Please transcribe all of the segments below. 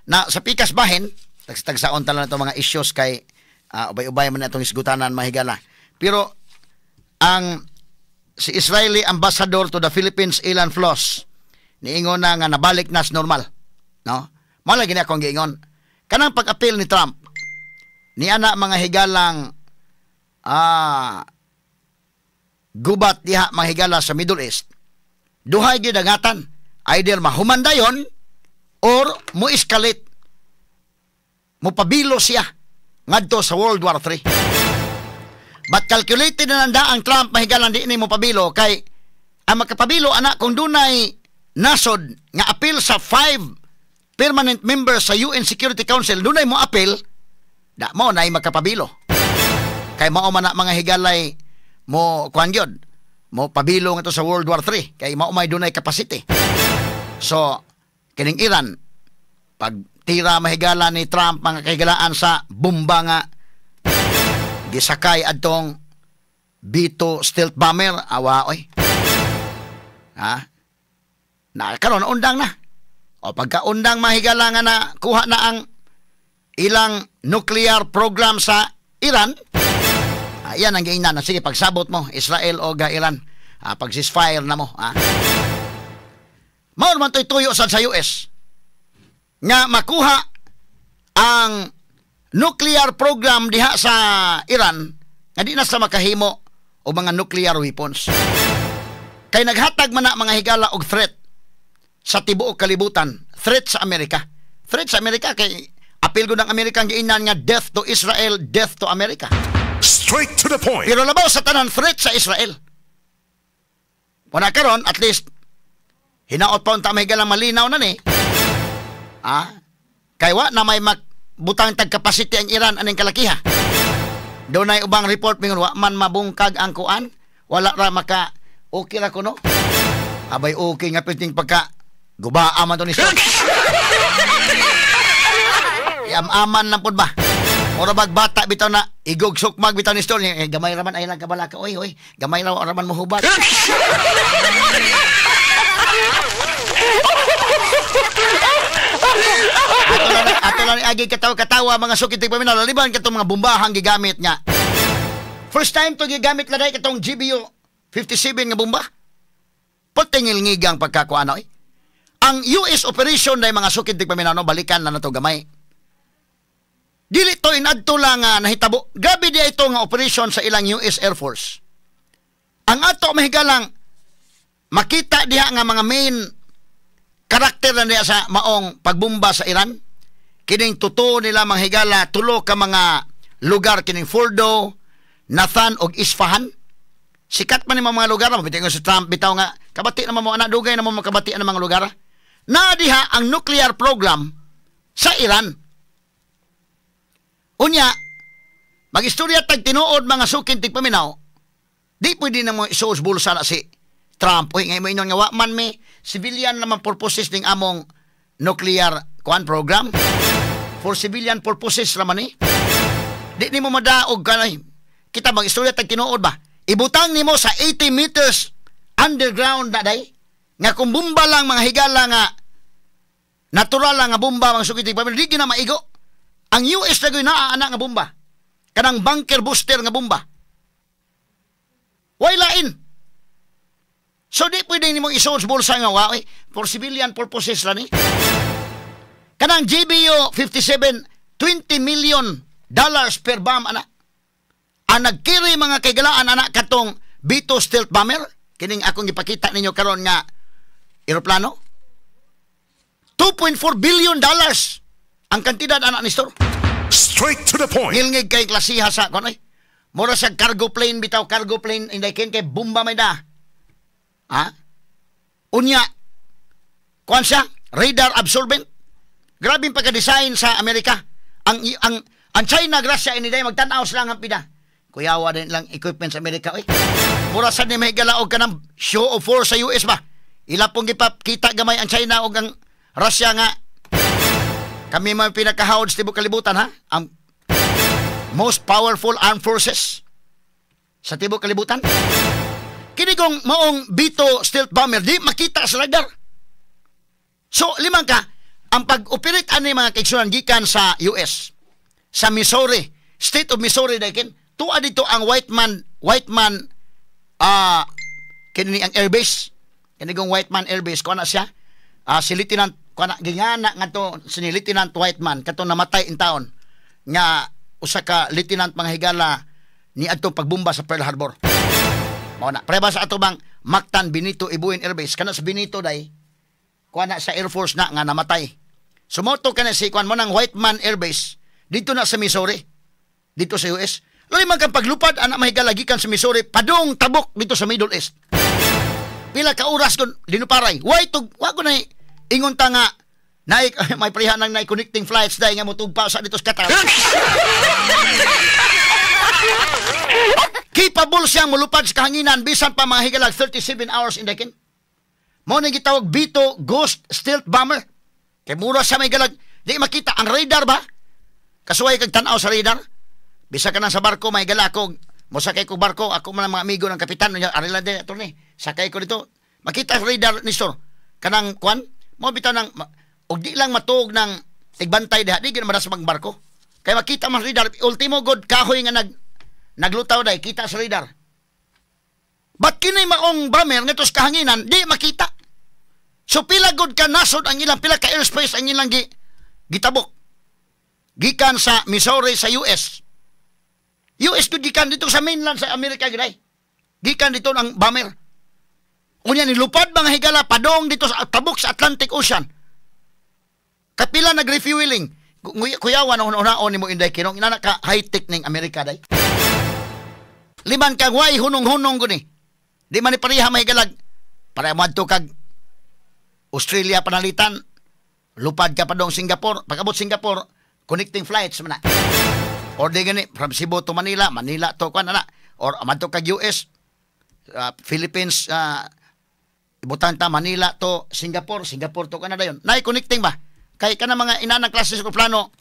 na sa pikas bahin, tagsaon tala na itong mga issues kay ubay-ubay man na itong isgutanan mahigala. Pero si Israeli ambassador to the Philippines, Ilan Floss, niingon na nga nabalik na normal. No? Mala gini akong giingon. Kanang pag-apil ni Trump, ni ana mga higalang gubat diha mga higala sa Middle East, duhay gidangatan, either mahumanda yon or mo-escalate, mupabilo siya ngadto sa World War III. But calculated na nanda ang Trump mahigalan di ni mupabilo kay ang makapabilo anak kung dunay nasod nga apil sa 5 permanent members sa UN Security Council, dunay mo apil, da mo na makapabilo. Kay mao man na mga higalay mo kuan gyud, mo pabilo nga to sa World War III kay mao may dunay capacity. So kining Iran pag tira mahigala ni Trump mga kahigalaan sa bomba nga gisakay adtong B-2 stealth bomber, awa oy. Ha? Na karon undang na. O pagka-undang mahigala nga na kuha na ang ilang nuclear program sa Iran, yan ang giingnan. Sige, pagsabot mo, Israel o Iran, pag-ceasefire na mo. Mao man to'y tuyo sa US nga makuha ang nuclear program diha sa Iran nga di na sa makahimo o mga nuclear weapons. Kay naghatag man na mga higala og threat sa tibuok kalibutan, threat sa Amerika. Threat sa Amerika kay apil gud ng Amerika ang giingnan nga death to Israel, death to America. Straight to the point. Pero labaw sa tanan threat sa Israel. Wala karon at least hinaot pa unta may galang malinaw na ni. Kay wa na may butang tag capacity ang Iran aning kalakiha. Doon ay ubang report mingon wa man mabungkag ang kuan, wala ra maka okay ra kuno. Abay okay nga piting pagka gubaa man to ni Sol. Aman lang pud ba? Ora bata bitaw na igog sukmag bitaw ni Sol. Gamay ra man ay lang kabalaka. Oy, gamay ra man mohubat. Ato lang agi katawa mga sukit paminaw liban katong mga bombahang gigamit nga. First time to gigamit laday katong GBU 57 nga bomba. Patingil ngigang pagkakuano eh. Ang US operation day mga sukit paminaw balikan na nato gamay. Dili to inadto lang nahitabo. Grabe di ito nga operation sa ilang US Air Force. Ang ato mahigalang makita diha nga mga main karakter na niya sa maong pagbomba sa Iran. Kining tuto nila mga higala tulo ka mga lugar kining Fordo, Nathan og Isfahan. Sikat man ni mga lugar na mabitingon si Trump bitaw nga kabati naman mo anak dugay naman makabati ang mga lugar. Na diha ang nuclear program sa Iran. Unya magistorya tag tinuod mga sukin tig paminaw. Di pwede na mo isuos bulsa na si Trump. Uy, ngayon mo inyon nga, man may civilian naman purposes ng among nuclear program. For civilian purposes naman eh. Di ni mo madaog ka na. Kita mag-istorya tag tinuod ba? Ibutang ni mo sa 80 meters underground na day. Nga kung bomba lang mga higala nga natural lang nga bomba mga sukitig pamilya, di na maigo. Ang US na gawin naaanak nga bomba. Kanang bunker booster nga bomba. Why lain? So di pwede ni mong isuot bulsa nga wa for civilian purposes lang eh. Kanang GBU 57 $20 million per bomb anak. Ang nagkiri mga kaigalaan anak katong B-2 stealth bomber kining akong ipakita ninyo karon nga eroplano. $2.4 billion ang kantidad anak ni store. Straight to the point. Ngilngig kay klasiha sa kono eh. Mura sa cargo plane bitaw, cargo plane inday kay bomba may da. Unya kuan siya radar absorbent. Grabe yung pagka-design sa Amerika. Ang China grasya iniday magtan-aw lang ang pida. Kuyawa din lang equipment sa Amerika. Mura sa ni may galaog ka ng show of force sa US ba? Ila pong kita gamay ang China o ang Russia nga. Kami may pinakahawad sa tibok kalibutan ha? Ang most powerful armed forces sa tibok kalibutan. Kinigong maong B-2 stealth bomber di makita sa radar. So limang ka ang pag-operate ani mga kaigsunan gikan sa US, sa Missouri, state of Missouri dakin, tuwa dito ang white man kini ang airbase, kanigong white man airbase, kuha na siya, si Lieutenant, kuha na, gingana nga to, si Lieutenant Whiteman, kato namatay in taon, nga usa ka lieutenant mga higala ni adtong pagbomba sa Pearl Harbor. Mao na, preba sa ato bang Mactan Benito Ibuin Airbase, kana sa Benito day, kuha na sa Air Force na nga namatay. Sumoto ka na si kuan mo ng Whiteman Airbase dito na sa Missouri, dito sa US. Lalo man kang paglupad anak mahigalagikan sa Missouri padong tabok dito sa Middle East. Pila ka oras kun dinuparay. Why to wa ko na ingon ta nga may prihan nang connecting flights day nga motugpa sa dito sa Qatar. Capable siyang mulupad sa kahanginan bisan pa mga higalag 37 hours in dakin. Mo na gitawag Bito Ghost Stealth Bomber. Kay mura sa may galag, di makita ang radar ba? Kasuway kag tan-aw sa radar. Bisa ka na sa barko, may gala ko, mosakay ko barko, ako man ang mga amigo ng kapitan, arila de, attorney, sakay ko dito. Makita ang radar ni Stor. Kanang kwan, mo bitaw ng, og di lang matuog ng tigbantay diha, di ginamadas mag barko. Kaya makita man radar, ultimo god kahoy nga naglutaw day, kita sa radar. Ba't kinay maong bomber nga tos kahanginan, di makita. So pila god ka nasod ang ilang pila ka airspace ang ilang gitabok. Gikan sa Missouri sa US. US to gikan dito sa mainland sa Amerika gid. Gikan dito ang bomber. Unya nilupad mga higala padong dito sa tabok sa Atlantic Ocean. Kapila nag-refueling. Kuyawan una-una ni mo inday kinong inana ka high-tech ning Amerika day. Liman kag way hunong-hunong guni. Di man ni pareha mahigalag. Para madto kag Australia panalitan, lupad ka pa dong Singapore. Pag-abot Singapore, connecting flights man na. Or di gani, from Cebu to Manila, Manila to kwan na. Or amadto kag US, Philippines, ibutan ta Manila to Singapore, Singapore to Canada yun. Nai-connecting ba? Kay ka na mga inanang klase sa plano,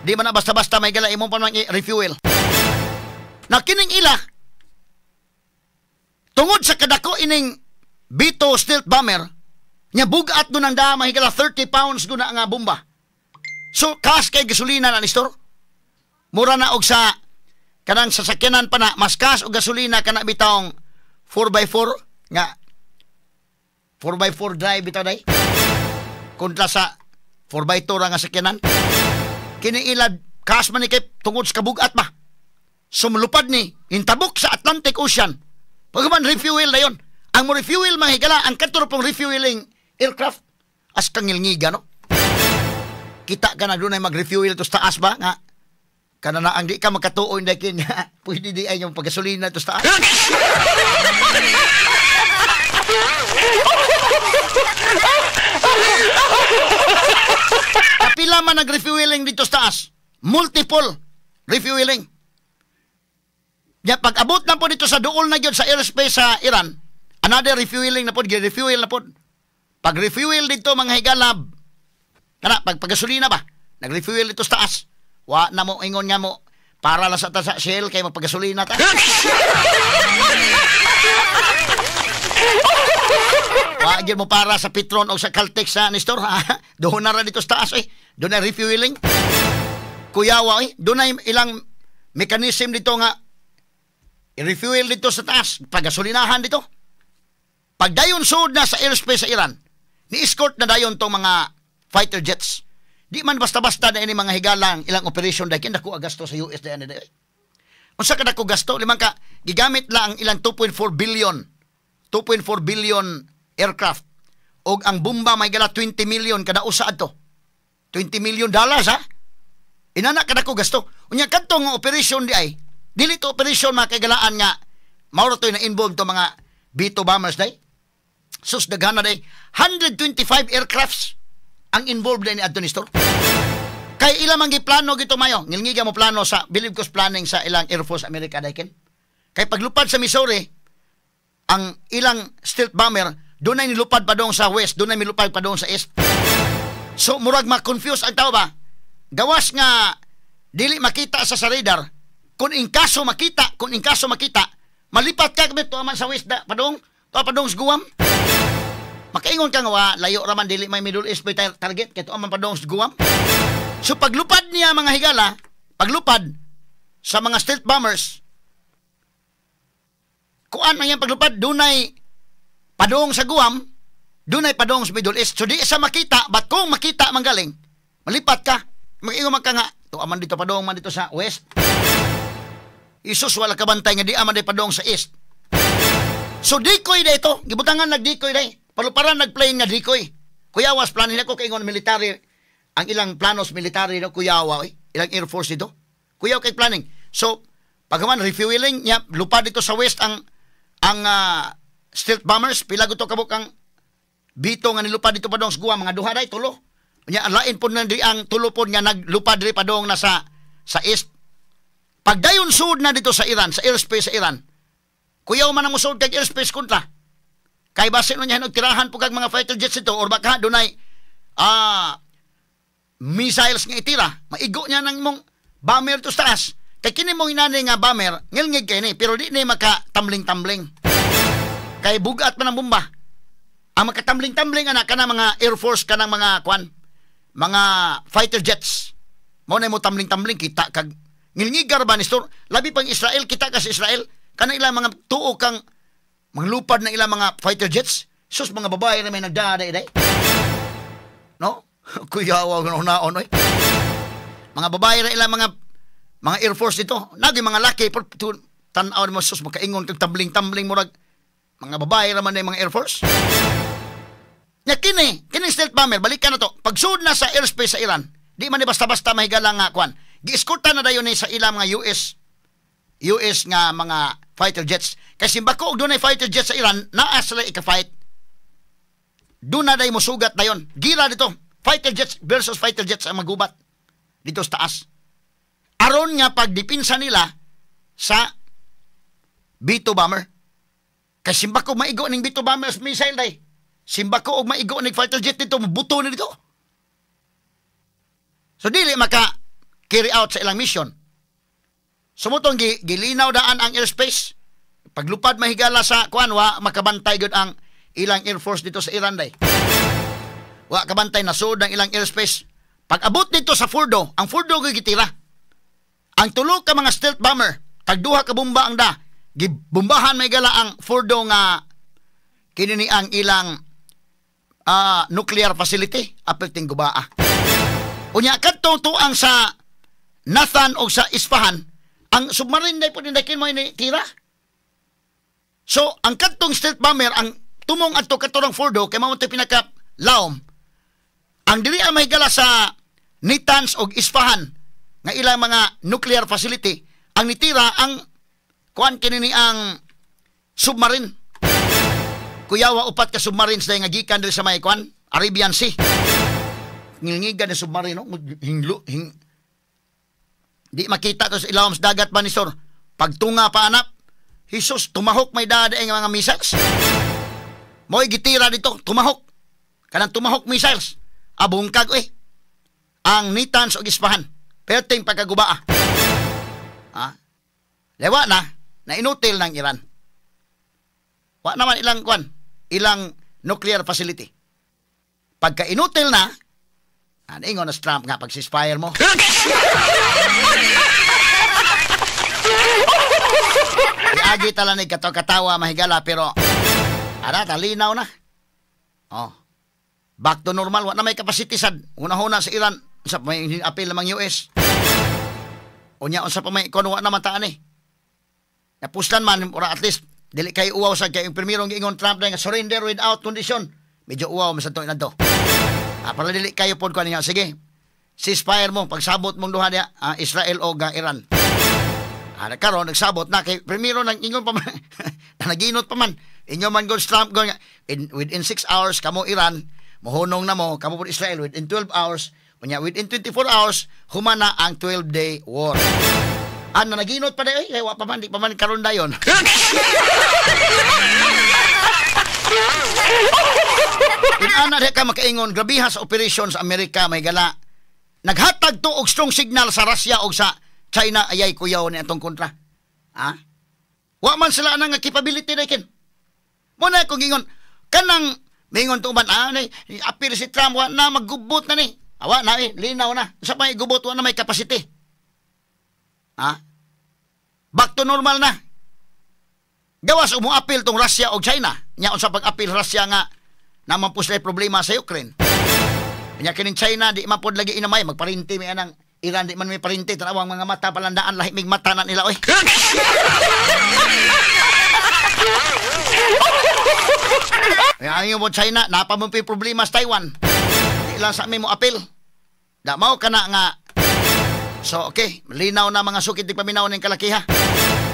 di man na basta-basta may gala, imong pa nang i-refuel. Nakining ila, tungod sa kadako ining Bito Stealth Bomber, nya bugat do nang da mahigala 30 pounds do na nga bomba. So kas kay gasolina na ni store. Mura na og sa kanang sasakyanan pa na mas kas og gasolina kana bitawng 4x4 nga 4x4 drive bitaw day. Kontra sa 4x2 ra nga sakyanan. Kini ilad kas man ni kay tungod sa kabugat ba. Sumlupad ni intabok sa Atlantic Ocean. Pagman refuel na yon. Ang mo refuel mahigala ang katuro pong refueling aircraft as kangilngiga no. Kita ka na doon ay mag-refuel to sa taas ba nga kana na ang di ka magkatuon dakin pwede di ay yung paggasolina to sa taas. Kapila man nag-refueling dito sa taas, multiple refueling. Ya pag abot na po dito sa duol na gyud sa airspace sa Iran, another refueling na po, refuel na po. Pag refuel dito mga higalab, kana pag gasolina ba, nag-refuel dito sa taas. Wa na mo ingon nga mo para lang sa ta sa Shell kay magpagasolina ta. Wa gyud mo para sa Petron o sa Caltex sa Nestor ha. Doon na ra dito sa taas doon na refueling. Kuyawa doon na ilang mechanism dito nga i-refuel dito sa taas, pagasolinahan dito. Pag dayon sud na sa airspace sa Iran, ni-escort na dayon tong mga fighter jets. Di man basta-basta na ini mga higalang ilang operation dahil dako gasto sa US na yan. Unsa ka dako gasto? Limang ka, gigamit lang ang ilang 2.4 billion aircraft. O ang bomba may gala 20 million kada usa adto. $20 million ha? Inana ka dako gasto. Unya kadtong operation di ay, dili to operation makagalaan nga mauro to na involved to mga Bito bombers day. Sus daghana day 125 aircrafts ang involved din ni Anthony Store. Kay ilang man giplano gito mayo, ngilngiga mo plano sa believe ko planning sa ilang Air Force America dayken. Kay paglupad sa Missouri, ang ilang stealth bomber doon ay nilupad pa doon sa west, doon ay nilupad pa doon sa east. So murag ma-confuse ang tao ba? Gawas nga dili makita sa radar. Kung in kaso makita, malipat ka to man sa west da padong sa Guam. Makaingon ka nga wa, layo raman dili may Middle East may target kay tuwa man padong sa Guam. So paglupad niya mga higala, paglupad sa mga stealth bombers, kuan ang iyang paglupad, dunay padong sa Guam, dunay padong sa Middle East. So di sa makita, but kung makita manggaling, malipat ka, mag-ingon ka nga, tuwa man dito padong man dito sa West. Isus wala ka bantay nga di aman day padong sa East. So decoy day ito, gibutangan nag-decoy day. Paluparan nag-plane nga decoy. Kuyawas planin ako kay ingon military, ang ilang planos military no kuyawa ilang Air Force dito. Kuyaw kay planning. So pagkaman refueling niya lupad dito sa West ang stealth bombers pila guto kabuk ang bito nga nilupad dito padong sa Guam mga duha day tulo. Nya lain pud na di ang tulo pod nga naglupad diri padong na sa East. Pagdayon sud na dito sa Iran, sa airspace sa Iran, kuyaw man ang musod kag airspace kontra. Kay basin no niya tirahan po kag mga fighter jets ito or baka dunay missiles nga itira, maigo niya nang mong bomber to sa taas. Kay kini mong inani nga bomber, ngilngig kay ni, pero di ni maka-tambling-tambling. Kay bugat man ang bomba. Ang makatambling-tambling anak kana mga Air Force kanang mga mga fighter jets. Mao na mo tambling-tambling kita kag ngilngigar ba ni store? Labi pang Israel, kita ka sa Israel, kanang ilang mga tuo kang manglupad na ilang mga fighter jets. Sus, mga babae na may nagdaday-day. No? Kuyawa ng naon, oy. Mga babae na ilang mga Air Force dito. Nagi mga laki, tanaw mo, sus, makaingon kag tambling-tambling murag. Mga babae naman na mga Air Force. Nya kini stealth bomber, balikan na to. Pagsud na sa airspace sa Iran, di man ni basta-basta mahigala nga giiskorta na dayon ni sa ilang mga US nga mga fighter jets. Kasi bako og dunay fighter jets sa Iran, naa sila ika-fight. Doon na day musugat dayon. Gira dito, fighter jets versus fighter jets ang magubat dito sa taas. Aron nga pagdipinsa nila sa B-2 bomber. Kasi bako maigo ning B-2 bomber missile day. Simbako og maigo ning fighter jet dito, mabuto na dito. So dili maka carry out sa ilang mission. Sumutong gilinaw daan ang airspace. Paglupad mahigala sa wa makabantay gud ang ilang Air Force dito sa Iran day. Wa kabantay na sud ang ilang airspace. Pag abot dito sa Fordo, ang Fordo gitira. Ang tulo ka mga stealth bomber, tagduha ka bomba ang da. Gibombahan mahigala ang Fordo nga kini ang ilang nuclear facility apekting Gubaa. Unya kadtong tuang sa Nathan o sa Isfahan, ang submarine day po nindakin mo ini tira. So, ang kadtong stealth bomber, ang tumong adto katurang Fordo, kay mamunti pinaka laom, ang dili ang mahigala sa Natanz o Isfahan, nga ilang mga nuclear facility, ang nitira, ang kinini ang submarine. Kuyawa upat ka submarines day nga gikan diri sa may Arabian Sea. Ngilngigan na submarine, no? Di makita to sa ilawom sa dagat ba ni Sor? Pagtunga pa anak, Jesus, tumahok may dada ang mga missiles. Mo'y gitira dito, tumahok. Kanang tumahok missiles. Abungkag, ang Natanz o Isfahan. Perting pagkagubaa. Lewa na inutil ng Iran. Wa naman ilang nuclear facility. Pagka inutil na, ingon na Trump nga pag-ceasefire mo. Agi tala ni katawa mahigala pero talinaw na. Back to normal, wa na may capacity sad. Una-una sa Iran, sa may appeal namang US. Unya unsa pa may wa na mataan Napuslan man or at least dili kay uwaw sa kay primerong giingon Trump nga surrender without condition. Medyo uwaw masadto na to. Para dili kayo pod ko niya. Sige. Ceasefire mo pagsabot mong duha niya Israel o Iran. Karon nagsabot na kay primero nang ingon pa man. Naginot pa man. Inyo man go Trump go within 6 hours kamo Iran, mohunong na mo kamo pod Israel within 12 hours. Unya within 24 hours humana ang 12-day war. Naginot pa day wa pa man di pa man karon dayon. Inana de ka makaingon grabiha sa operation sa Amerika may gala. Naghatag to og strong signal sa Russia og sa China ayay kuyaw ni atong kontra. Wa man sila nang capability na kin. Muna kung ingon kanang Mingon tuman, apil si Trump, wa na, maggubot na ni. Awa na linaw na. Sa pa igubot, wa na may capacity. Back to normal na. Gawas umuapil tong Russia o China. Nya unsa pag-apil Russia nga naman po sila problema sa Ukraine. Nya kining China, di mapod lagi inamay, magparinti may anang Iran, di man may parinti, tanawang mga mata, palandaan, lahimig mata na nila, oy. Ayaw mo China, napamumpi problema sa Taiwan. Di lang sa amin mo apil. Da mao ka na nga. So, okay, linaw na mga sukit di paminaw ng kalakiha.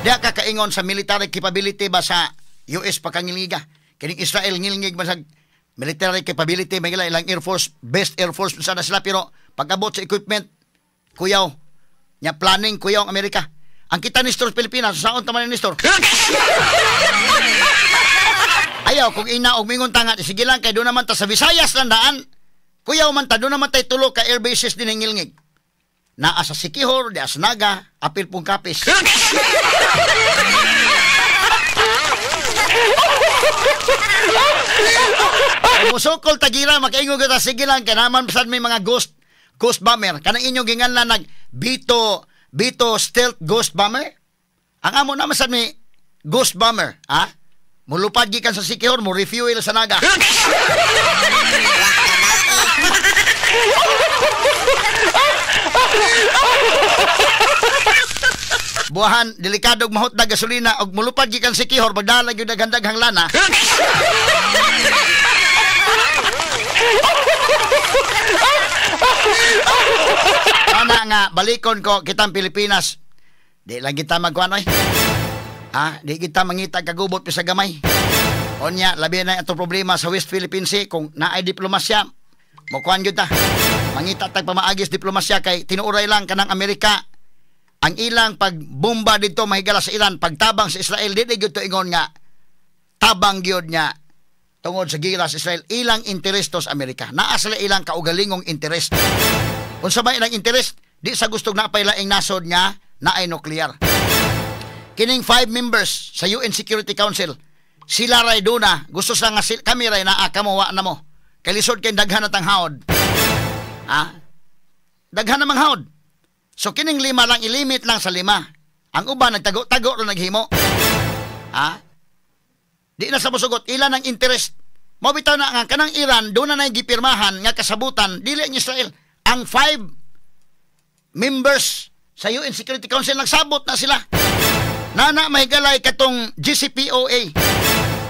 Diya ka kaingon sa military capability ba sa US pagkangiliga. Kining Israel ngilingig ba sa military capability, may ilang Air Force, best Air Force sana sila, pero pag-abot sa equipment, kuyaw. Nya planning, kuyaw ang Amerika. Ang kita ni Nestor Pilipinas, saon taman ni Nestor? Ayaw, kung ina og mingon tanga, sige lang, kay doon naman ta sa Visayas landaan. Kuyaw man ta, doon naman tayo tulo ka air bases din ang ngilingig. Naa sa Sikihor, di Asnaga, apil pong kapis. Musukol tagira, makaingo kita, sige lang, kaya naman saan may mga ghost bomber. Kanang inyong gingan na Bito stealth ghost bomber. Ang amo naman saan may ghost bomber, ha? Mulupad gikan sa Sikihor, mo refuel sa Naga. Buahan, delikadog mahot na gasolina og mulupad gikan sa Sikihor, magdalag yung dagandaghang lana. Ana nga, balikon ko kitang Pilipinas. Di lang kita magkuhan, oy. Di kita mangita kagubot sa gamay. Onya, labi na ito problema sa West Philippine Sea. Kung naay diplomasya, mukuhan yun ta. Mangita tag pamaagis diplomasya kay tinuuray lang kanang Amerika. Ang ilang pagbomba dito mahigala sa Iran, pagtabang sa Israel, di gyud to ingon nga tabang gyud nya tungod sa gila sa Israel. Ilang interest to sa Amerika. Naa sila ilang kaugalingong interest. Unsa ba ilang interest? Di sa gustong napay laing nasod nga naay nuclear. Kining 5 members sa UN Security Council, sila ray duna, gusto sa nga kami ray naa kamuwa na mo. Kay lisod kay daghan na tang haod. Daghan namang haod. So kining 5 lang, ilimit lang sa 5. Ang uban nagtago-tago ro naghimo. Di na sa musugot ilan ang interest. Mao bitaw na nga kanang Iran doon na gipirmahan nga kasabutan dili ang Israel. Ang 5 members sa UN Security Council nagsabot na sila. Nana mahigalay katong GCPOA.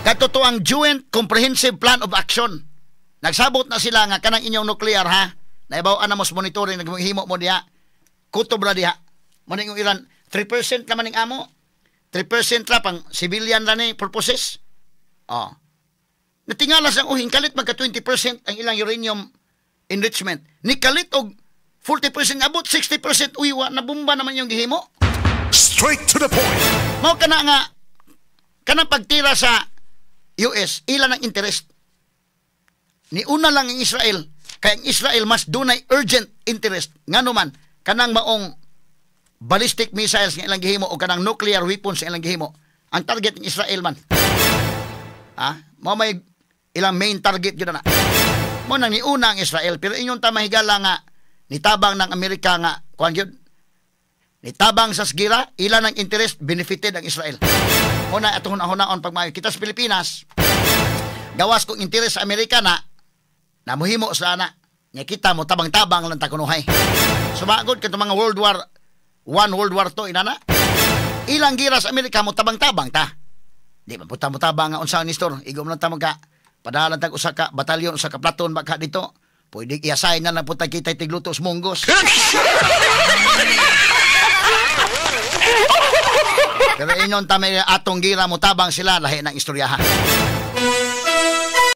Katuto ang Joint Comprehensive Plan of Action. Nagsabot na sila nga kanang inyong nuclear, ha. Naibaw-an na mo sa monitoring, naghimo mo diha. Kutob ra diha. Mo ning Iran 3% naman ning amo. 3% ra pang civilian ra ni purposes. Natingala sang uhing kalit magka 20% ang ilang uranium enrichment. Ni kalit og 40% abot 60% uiwa na bomba naman yung gihimo. Straight to the point. Mao kana nga kanang pagtira sa US, ilan ang interest. Ni una lang ang Israel, kay ang Israel mas dunay urgent interest ngano man kanang maong ballistic missiles nga ilang gihimo o kanang nuclear weapons nga ilang gihimo. Ang target ng Israel man. Mao may ilang main target gyud na. Mo nang niuna ang Israel, pero inyong tamahigala nga nitabang ng Amerika nga kuan gyud. Nitabang sa sgira, ilan ang interest, benefited ang Israel. Muna atong hunaon pagmayo kita sa Pilipinas. Gawas kong interest sa Amerika na namuhimo sa ana. Nya kita mo tabang-tabang lang ta kunuhay. Sumagod kadto mga World War 1, World War 2 inana. Ilang gira sa Amerika mo tabang-tabang ta. Di man puta mo tabang nga unsa ni Nestor, igom lang ta magka padalan tag usa ka batalyon, usa ka platon baka dito. Pwede i-assign na lang puta kita tiglutos munggos. Pero inon tamay atong gira mo tabang sila lahi ng istoryahan.